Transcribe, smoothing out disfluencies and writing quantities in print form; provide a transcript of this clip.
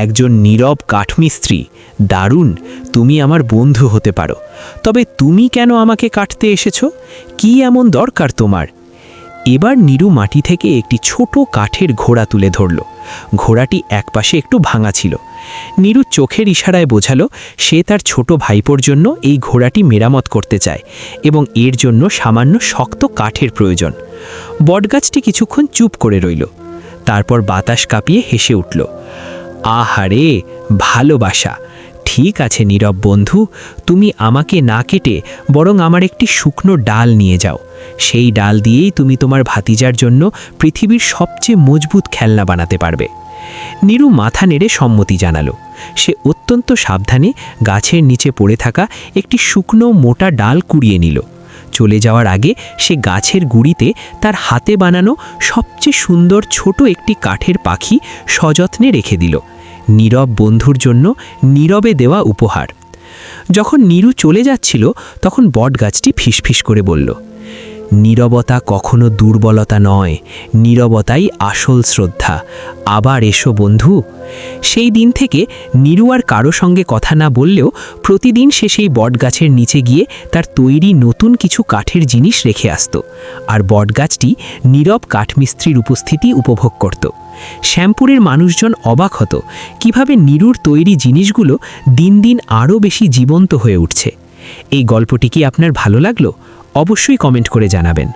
একজন নীরব কাঠমিস্ত্রি। দারুণ, তুমি আমার বন্ধু হতে পারো। তবে তুমি কেন আমাকে কাটতে এসেছো? কি এমন দরকার তোমার? এবার নীরু মাটি থেকে একটি ছোট কাঠের ঘোড়া তুলে ধরল। ঘোড়াটি একপাশে একটু ভাঙা ছিল। নীরু চোখের ইশারায় বোঝালো সে তার ছোট ভাইপোর জন্য এই ঘোড়াটি মেরামত করতে চায় এবং এর জন্য সামান্য শক্ত কাঠের প্রয়োজন। বটগাছটি কিছুক্ষণ চুপ করে রইল, তারপর বাতাস কাঁপিয়ে হেসে উঠল। আহারে, ভালোবাসা! ঠিক আছে নীরব বন্ধু, তুমি আমাকে না কেটে বরং আমার একটি শুকনো ডাল নিয়ে যাও। সেই ডাল দিয়েই তুমি তোমার ভাতিজার জন্য পৃথিবীর সবচেয়ে মজবুত খেলনা বানাতে পারবে। নীরু মাথা নেড়ে সম্মতি জানালো। সে অত্যন্ত সাবধানে গাছের নিচে পড়ে থাকা একটি শুকনো মোটা ডাল কুড়িয়ে নিল। চলে যাওয়ার আগে সে গাছের গুঁড়িতে তার হাতে বানানো সবচেয়ে সুন্দর ছোট একটি কাঠের পাখি সযত্নে রেখে দিল, নীরব বন্ধুর জন্য নীরবে দেওয়া উপহার। যখন নীরু চলে যাচ্ছিল তখন বটগাছটি ফিসফিস করে বলল, নীরবতা কখনো দুর্বলতা নয়, নীরবতাই আসল শ্রদ্ধা। আবার এসো বন্ধু। সেই দিন থেকে নীরু আর কারো সঙ্গে কথা না বললেও প্রতিদিন সে সেই বটগাছের নিচে গিয়ে তার তৈরি নতুন কিছু কাঠের জিনিস রেখে আসত, আর বটগাছটি নীরব কাঠমিস্ত্রির উপস্থিতি উপভোগ করত। শ্যামপুরের মানুষজন অবাক হতো কিভাবে নীরুর তৈরি জিনিসগুলো দিন দিন আরও বেশি জীবন্ত হয়ে উঠছে। এই গল্পটি কি আপনার ভালো লাগলো? অবশ্যই কমেন্ট করে জানাবেন।